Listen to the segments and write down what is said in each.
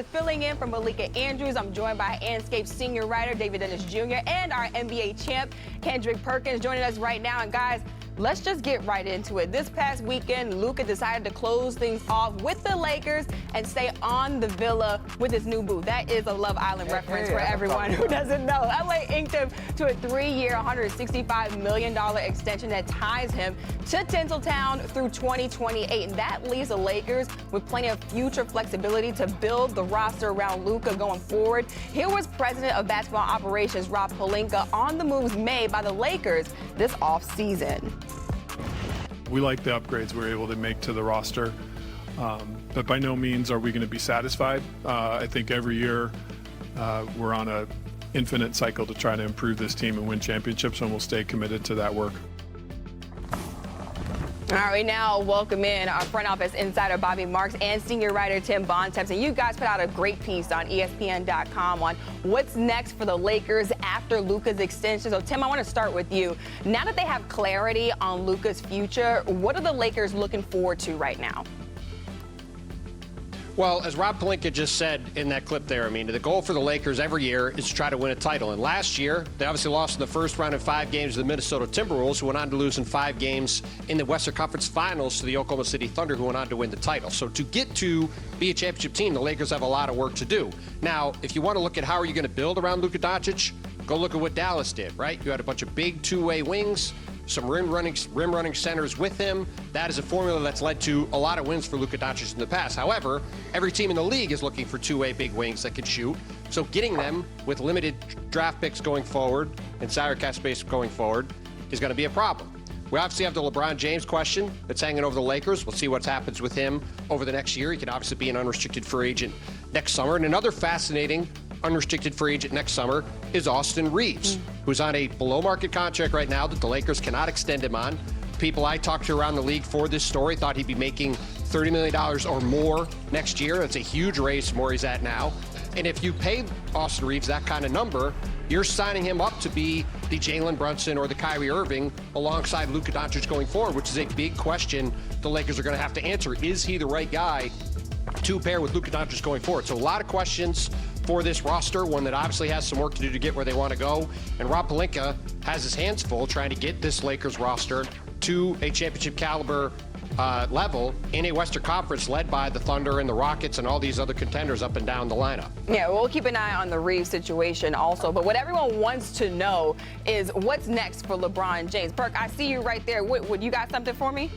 guys. Filling in for Malika Andrews, I'm joined by Anscape senior writer David Dennis Jr. and our NBA champ, Kendrick Perkins, joining us right now. And guys, let's just get right into it. This past weekend, Luca decided to close things off with the Lakers and stay on the villa with his new boo. That is a Love Island reference for everyone who doesn't know. LA inked him to a 3-year, $165 million extension that ties him to Tinseltown through 2028. And that leaves the Lakers with plenty of future flexibility to build the roster around Luca going forward. Here was President of Basketball Operations Rob Pelinka on the moves made by the Lakers this offseason. We like the upgrades we're able to make to the roster, but by no means are we going to be satisfied. I think every year we're on an infinite cycle to try to improve this team and win championships, and we'll stay committed to that work. All right, now welcome in our front office insider Bobby Marks and senior writer Tim Bontemps. And you guys put out a great piece on ESPN.com on what's next for the Lakers after Luca's extension. So, Tim, I want to start with you. Now that they have clarity on Luca's future, what are the Lakers looking forward to right now? Well, as Rob Pelinka just said in that clip there, I mean, the goal for the Lakers every year is to try to win a title. And last year, they obviously lost in the first round in 5 games to the Minnesota Timberwolves, who went on to lose in 5 games in the Western Conference Finals to the Oklahoma City Thunder, who went on to win the title. So to get to be a championship team, the Lakers have a lot of work to do. Now, if you want to look at how are you going to build around Luka Doncic, go look at what Dallas did, right? You had a bunch of big two-way wings, some rim-running centers with him. That is a formula that's led to a lot of wins for Luka Doncic in the past. However, every team in the league is looking for two-way big wings that can shoot. So getting them with limited draft picks going forward and salary cap space going forward is going to be a problem. We obviously have the LeBron James question that's hanging over the Lakers. We'll see what happens with him over the next year. He could obviously be an unrestricted free agent next summer. And another fascinating unrestricted free agent next summer is Austin Reeves, who's on a below-market contract right now that the Lakers cannot extend him on. People I talked to around the league for this story thought he'd be making $30 million or more next year. That's a huge raise from where he's at now. And if you pay Austin Reeves that kind of number, you're signing him up to be the Jalen Brunson or the Kyrie Irving alongside Luka Doncic going forward, which is a big question the Lakers are going to have to answer. Is he the right guy to pair with Luka Doncic going forward? So a lot of questions for this roster, one that obviously has some work to do to get where they want to go. And Rob Pelinka has his hands full trying to get this Lakers roster to a championship caliber level in a Western Conference led by the Thunder and the Rockets and all these other contenders up and down the lineup. Yeah, we'll keep an eye on the Reeves situation also. But what everyone wants to know is what's next for LeBron James. Perk, I see you right there. Would you got something for me?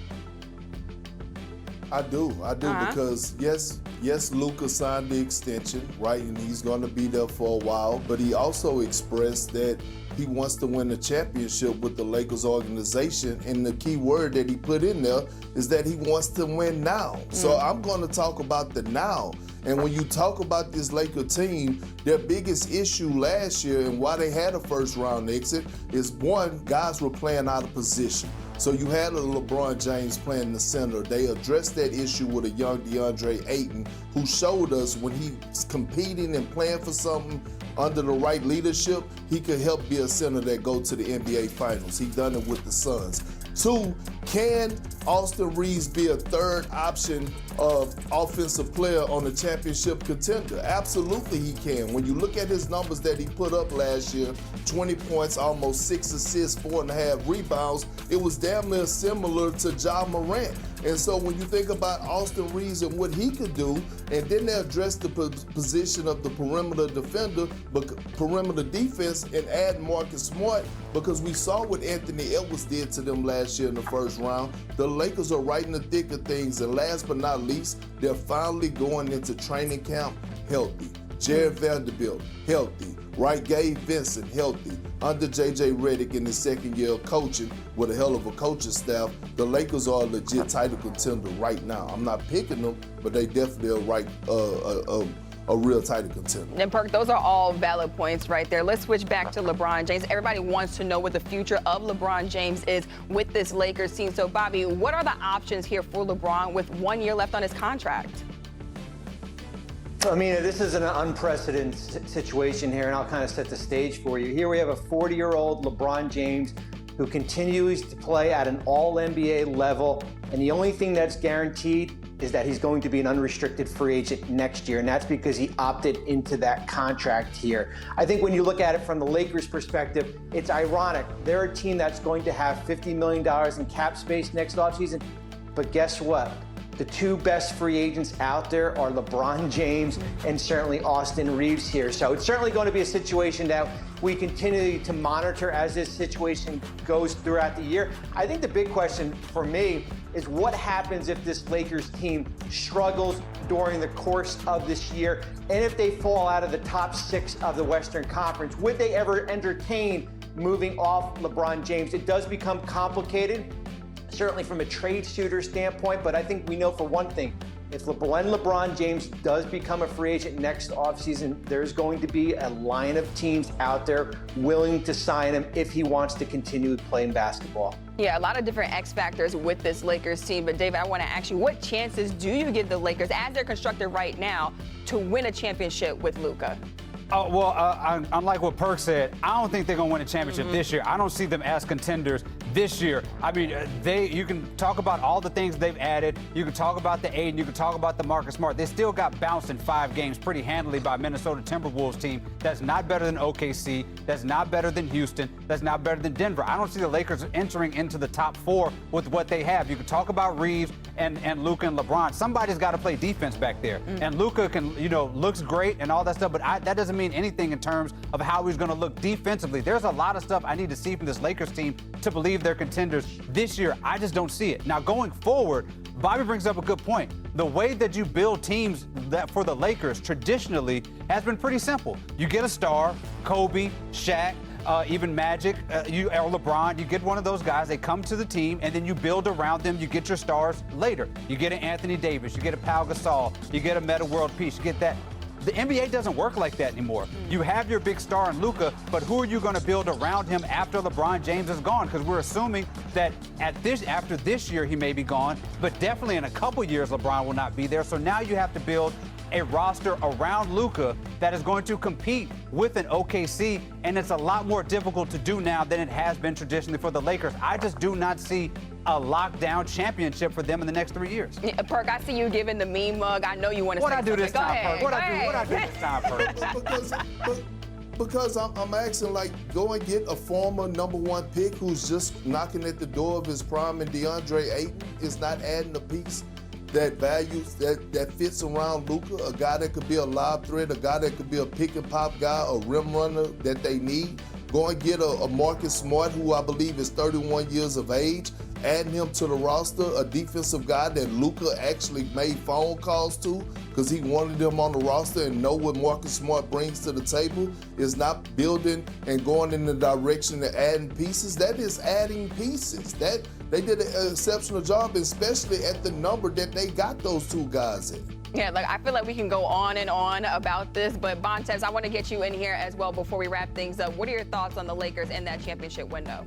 I do, because yes, Luca signed the extension, right, and he's going to be there for a while, but he also expressed that he wants to win the championship with the Lakers organization, and the key word that he put in there is that he wants to win now. So I'm going to talk about the now. And when you talk about this Laker team, their biggest issue last year and why they had a first-round exit is, one, guys were playing out of position. So you had a LeBron James playing in the center. They addressed that issue with a young DeAndre Ayton, who showed us when he's competing and playing for something under the right leadership, he could help be a center that go to the NBA Finals. He done it with the Suns. 2, can Austin Reeves be a third option of offensive player on a championship contender? Absolutely he can. When you look at his numbers that he put up last year, 20 points, almost 6 assists, 4.5 rebounds, it was damn near similar to Ja Morant. And so when you think about Austin Reeves and what he could do, and then they address the position of the perimeter defender, but perimeter defense, and add Marcus Smart, because we saw what Anthony Edwards did to them last year in the first round. The Lakers are right in the thick of things, and last but not least, they're finally going into training camp healthy. Jared Vanderbilt, healthy. Right, Gabe Vincent, healthy. Under J.J. Redick in his second year of coaching with a hell of a coaching staff, the Lakers are a legit title contender right now. I'm not picking them, but they definitely are a real title contender. And Perk, those are all valid points right there. Let's switch back to LeBron James. Everybody wants to know what the future of LeBron James is with this Lakers team. So, Bobby, what are the options here for LeBron with 1 year left on his contract? I mean, this is an unprecedented situation here, and I'll kind of set the stage for you. Here we have a 40-year-old LeBron James who continues to play at an all-NBA level, and the only thing that's guaranteed is that he's going to be an unrestricted free agent next year, and that's because he opted into that contract here. I think when you look at it from the Lakers' perspective, it's ironic. They're a team that's going to have $50 million in cap space next offseason, but guess what? The two best free agents out there are LeBron James and certainly Austin Reeves here. So it's certainly going to be a situation that we continue to monitor as this situation goes throughout the year. I think the big question for me is what happens if this Lakers team struggles during the course of this year, and if they fall out of the top 6 of the Western Conference. Would they ever entertain moving off LeBron James? It does become complicated, certainly from a trade shooter standpoint, but I think we know for one thing, if LeBron James does become a free agent next offseason, there's going to be a line of teams out there willing to sign him if he wants to continue playing basketball. Yeah, a lot of different X factors with this Lakers team. But David, I want to ask you, what chances do you give the Lakers, as they're constructed right now, to win a championship with Luca? Unlike what Perk said, I don't think they're going to win a championship this year. I don't see them as contenders this year. I mean, you can talk about all the things they've added. You can talk about the Aiden. You can talk about the Marcus Smart. They still got bounced in 5 games pretty handily by Minnesota Timberwolves team that's not better than OKC, that's not better than Houston, that's not better than Denver. I don't see the Lakers entering into the top 4 with what they have. You can talk about Reeves and Luca and LeBron. Somebody's got to play defense back there. And Luca can, looks great and all that stuff, but that doesn't mean anything in terms of how he's going to look defensively. There's a lot of stuff I need to see from this Lakers team to believe they're contenders this year. I just don't see it. Now, going forward, Bobby brings up a good point. The way that you build teams that for the Lakers traditionally has been pretty simple. You get a star, Kobe, Shaq, even Magic, or LeBron, you get one of those guys, they come to the team, and then you build around them, you get your stars later. You get an Anthony Davis, you get a Pau Gasol, you get a Metta World Peace, you get that. The NBA doesn't work like that anymore. You have your big star in Luca, but who are you going to build around him after LeBron James is gone? Because we're assuming that after this year he may be gone, but definitely in a couple years LeBron will not be there. So now you have to build a roster around Luca that is going to compete with an OKC, and it's a lot more difficult to do now than it has been traditionally for the Lakers. I just do not see a lockdown championship for them in the next 3 years. Yeah, Perk, I see you giving the meme mug. I know you want to say something. What I do this time, Perk? What I do this time, Perk? Because I'm asking, go and get a former #1 pick who's just knocking at the door of his prime, and DeAndre Ayton is not adding a piece that values, that fits around Luca, a guy that could be a lob threat, a guy that could be a pick and pop guy, a rim runner that they need. Go and get a Marcus Smart, who I believe is 31 years of age, adding him to the roster, a defensive guy that Luca actually made phone calls to because he wanted him on the roster and know what Marcus Smart brings to the table, is not building and going in the direction of adding pieces. That is adding pieces. That they did an exceptional job, especially at the number that they got those 2 guys in. Yeah, I feel like we can go on and on about this, but Bontemps, I want to get you in here as well before we wrap things up. What are your thoughts on the Lakers in that championship window?